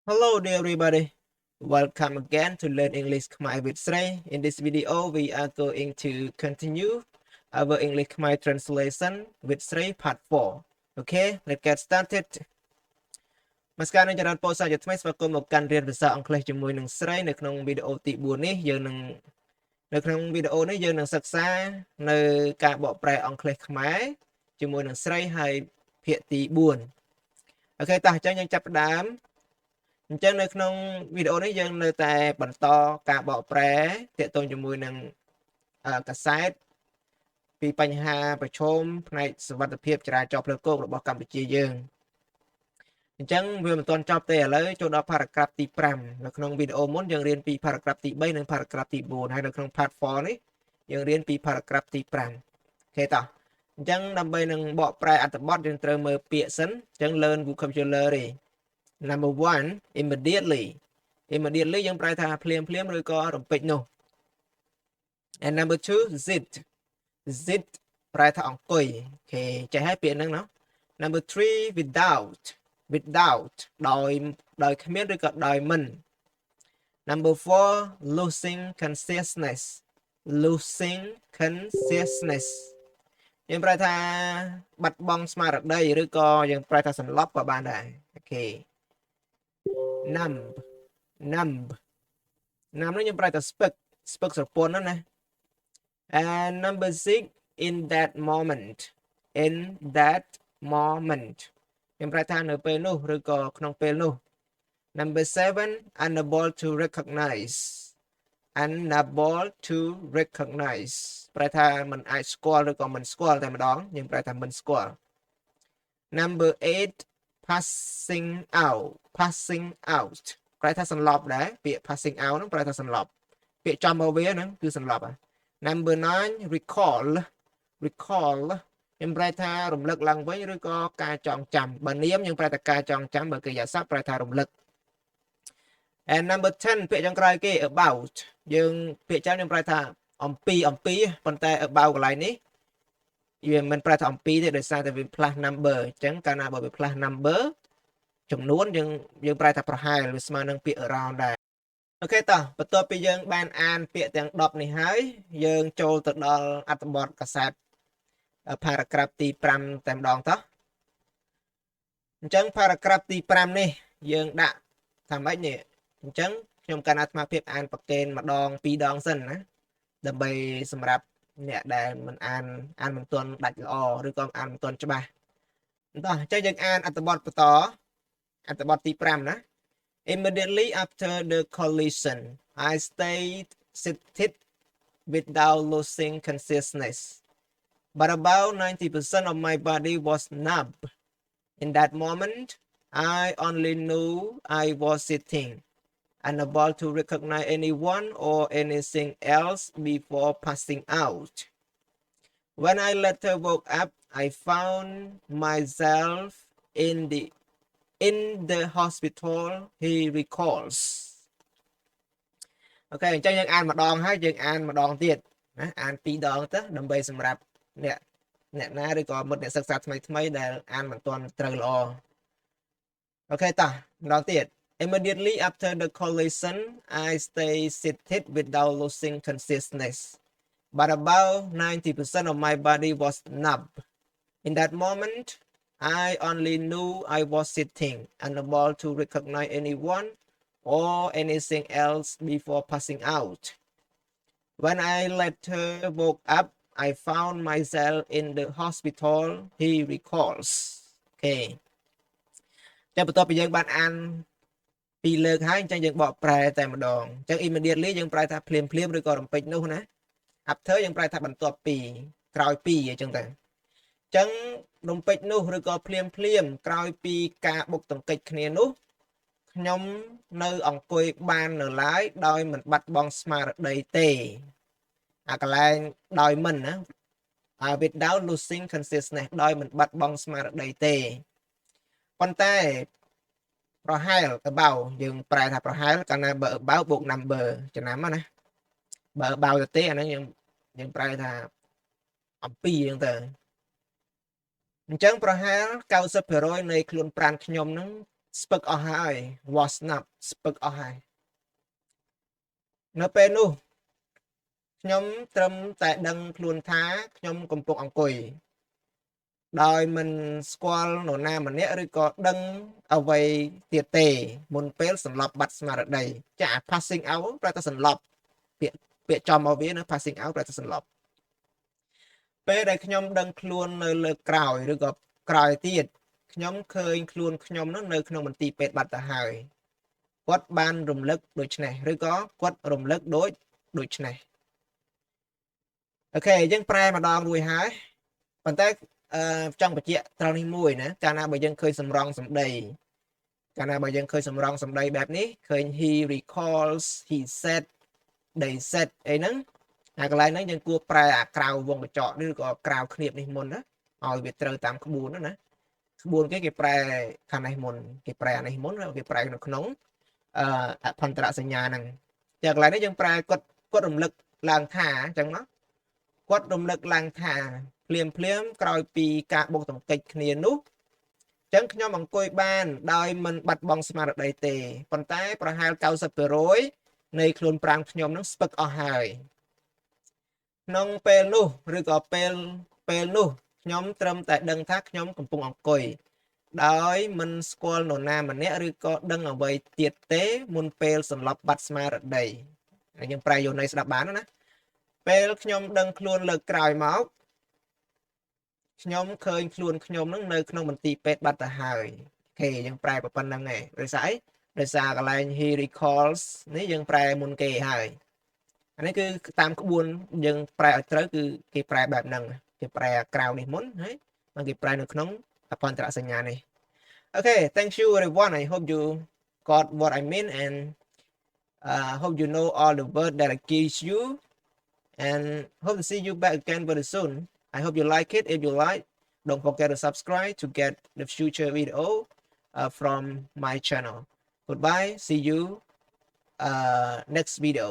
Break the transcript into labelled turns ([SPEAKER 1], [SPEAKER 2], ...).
[SPEAKER 1] Hello dear everybody. Welcome again to Learn English Khmer with Srey. In this video, we are going to continue our English Khmer translation with Srey part 4. Okay, let's get started. មកស្ការនឹងចរិតពោលសាជាថ្មីស្វាគមន៍មកកាន់រៀនភាសាអង់គ្លេសជាមួយនឹងស្រីនៅក្នុងវីដេអូទី4នេះយើងនឹងនៅក្នុងវីដេអូនេះយើងនឹងសិក្សានៅការបកប្រែអង់គ្លេសខ្មែរជាមួយនឹងស្រីហើយភាគទី4អូខេតោះអញ្ចឹងយើងចាប់ផ្ដើមអញ្ចឹងនៅក្នុងវីដេអូនេះយើងនៅតែបន្តការបកប្រែទាក់ទងជាមួយនឹងកាសែតពីបញ្ហាប្រឈមផ្នែកសុវត្ថិភាពចរាចរណ៍ផ្លូវគោករបស់កម្ពុជាយើងអញ្ចឹងវាមិនទាន់ចប់ទេឥឡូវចូលដល់ paragraph ទី5នៅក្នុងវីដេអូមុនយើងរៀនពី paragraph ទី3និង paragraph ទី4ហើយនៅក្នុង part 4នេះយើងរៀនពី paragraph ទី5អូខេតោះអញ្ចឹងដើម្បីនឹងបកប្រែអត្ថបទយើងត្រូវមើលពាក្យសិនអញ្ចឹង learn vocabulary Number 1 immediately យើងប្រែថាភ្លាមឬក៏រំពេចនោះ and number 2 sit ប្រែថាអង្គុយអូខេចេះហើយពាក្យហ្នឹងណា number 3 without ដោយគ្មានឬក៏ដោយមិន number 4 losing consciousness យើងប្រែថាបាត់បង់ស្មារតីឬក៏យើងប្រែថាសន្លប់ក៏បានដែរអូខេ numb នេះយើងប្រែថាស្ពឹកស្រពន់ណា and number 6 in that moment យើងប្រែថានៅពេលនោះឬក៏ក្នុងពេលនោះ number 7 unable to recognize ប្រែថាមិនអាចស្គាល់ឬក៏មិនស្គាល់តែម្ដងយើងប្រែថាមិនស្គាល់ number 8 passing out ប្រែថាសន្លប់ដែរពាក្យ passing out ហ្នឹងប្រែថាសន្លប់ពាក្យចំមកវាហ្នឹងគឺសន្លប់ number 9 recall យើងប្រែថារំលឹកឡើងវិញឬក៏ការចងចាំបើនាមយើងប្រែថាការចងចាំបើកិរិយាសព្ទប្រែថារំលឹក and number 10 ពាក្យចុងក្រោយគេ about យើងពាក្យចាំយើងប្រែថាអំពីប៉ុន្តែ about កន្លែងនេះវាមិនប្រែថាអំពីទេដោយសារតែវា plus number អញ្ចឹងកាលណាបើវា plus number ចំនួនយើងប្រែថាប្រហែលវាស្មើនឹងពាក្យ around ដែរអូខេតោះបន្ទាប់ពីយើងបានអានពាក្យទាំង10នេះហើយយើងចូលទៅដល់អត្ថបទកាសែត paragraph ទី5តែម្ដងតោះអញ្ចឹង paragraph ទី5នេះយើងដាក់ថាម៉េចនេះអញ្ចឹងខ្ញុំកណ្ដាអាត្មាភាពអានប្រកេនម្ដង2ដងសិនណាដើម្បីសម្រាប់អ្នកដែលមិនអានមិនទាន់ដាច់ល្អឬក៏អានមិនទាន់ច្បាស់តោះអញ្ចឹងយើងអានអត្ថបទបន្តអត្ថបទទី5ណា Immediately after the collision I stayed seated without losing consciousness but about 90% of my body was numb in that moment I only knew I was sitting unable to recognize anyone or anything else before passing out. When I later woke up, I found myself in the hospital, he recalls. អូខេអញ្ចឹងយើងអានម្ដងហើយយើងអានម្ដងទៀតណាអាន2ដងទៅដើម្បីសម្រាប់អ្នកណាឬក៏មិត្តអ្នកសិក្សាថ្មីដែលអានមិនទាន់ត្រូវល្អអូខេតោះម្ដងទៀតImmediately after the collision, I stayed seated without losing consciousness, but about 90% of my body was numb. In that moment, I only knew I was sitting, unable to recognize anyone or anything else before passing out. When I later woke up, I found myself in the hospital, he recalls. Okay. តែបន្ទាប់ពីយើងបានអានពីរលើកហើយអញ្ចឹងយើងបកប្រែតែម្ដងអញ្ចឹង immediately យើងប្រែថាភ្លាមឬក៏រំពេចនោះណា after យើងប្រែថាបន្ទាប់ពីក្រោយពីអញ្ចឹងទៅអញ្ចឹងរំពេចនោះឬក៏ភ្លាមក្រោយពីការបុកទង្គិចគ្នានោះខ្ញុំនៅអង្គុយបាននៅឡើយដោយមិនបាត់បង់ស្មារតីទេអាកន្លែងដោយមិនណា without losing consciousness ដោយមិនបាត់បង់ស្មារតីទេប៉ុន្តែប្រហែល about យើងប្រែថាប្រហែលកាលណាបើ about បូក number ចំណាំណាបើ about ទៅទេអាហ្នឹងយើងប្រែថាអំពីអញ្ចឹងទៅអញ្ចឹងប្រហែល 90% នៃខ្លួនប្រាណខ្ញុំហ្នឹង ស្ពឹកអស់ហើយ was not ស្ពឹកអស់ហើយនៅពេលនោះខ្ញុំត្រឹមតែដឹងខ្លួនថាខ្ញុំកំពុងអង្គុយដោយមិនស្គាល់នរណាម្នាក់ឬក៏ដឹងអ្វីទៀតទេមុនពេលសន្លប់បាត់ស្មារតីចា passing out ប្រែថាសន្លប់ពាក្យចំមកវានៅ passing out ប្រែថាសន្លប់ពេលដែលខ្ញុំដឹងខ្លួននៅលើក្រោយឬក៏ក្រោយទៀតខ្ញុំឃើញខ្លួនខ្ញុំនោះនៅក្នុងមន្ទីរពេទ្យបាត់ទៅហើយគាត់បានរំលឹកដូចនេះឬក៏គាត់រំលឹកដូចនេះអូខេយើងប្រែម្ដងរួចហើយប៉ុន្តែចង់បញ្ជាក់ត្រង់នេះមួយណាកាលណាបើយើងឃើញសម្រងសម្ដីកាលណាបើយើងឃើញសម្រងសម្ដីបែបនេះឃើញ he recalls he said they said អីហ្នឹងអាកន្លែងហ្នឹងយើងគួរប្រែអាក្រៅវងកញ្ចក់ឬក៏ក្រៅឃ្នៀបនេះមុនណាឲ្យវាត្រូវតាមក្បួនណាក្បួនគេប្រែខាងនេះមុនគេប្រែអានេះមុនគេប្រែនៅក្នុងអភន្តរសញ្ញាហ្នឹងតែកន្លែងនេះយើងប្រែគាត់រំលឹកឡើងថាអញ្ចឹងណាគាត់រំលឹកឡើងថាភ្លាមក្រោយពីការបុកទង្គិចគ្នានោះអញ្ចឹងខ្ញុំអង្គុយបានដោយមិនបាត់បង់ស្មារតីទេប៉ុន្តែប្រហែល 90% នៃខ្លួនប្រាំងខ្ញុំនឹងស្ពឹកអស់ហើយក្នុងពេលនោះឬក៏ពេលនោះខ្ញុំត្រឹមតែដឹងថាខ្ញុំកំពុងអង្គុយដោយមិនស្គាល់នរណាម្នាក់ឬក៏ដឹងអ្វីទៀតទេមុនពេលសន្លប់បាត់ស្មារតីហើយយើងប្រែយកន័យស្ដាប់បានណាពេលខ្ញុំដឹងខ្លួនលើកក្រោយមកខ្ញុំឃើញខ្លួនខ្ញុំនឹងនៅក្នុងមន្ទីរពេទ្យបាត់ទៅហើយអូខេយើងប្រែប៉ុណ្្នឹងឯងដោយសារអីដោយសារកន្លែង he recalls នេះយើងប្រែមុនគេហើយអានេះគឺតាមក្បួនយើងប្រែឲ្យត្រូវគឺគេប្រែបែបហ្នឹងគេប្រែក្រៅនេះមុនហើយមកគេប្រែនៅក្នុងអភន្តរសញ្ញានេះអូខេ thank you everyone I hope you got what I mean and hope you know all the word that I teach you and hope to see you back again very soon I hope you like it if you like don't forget to subscribe to get the future video from my channel goodbye see you next video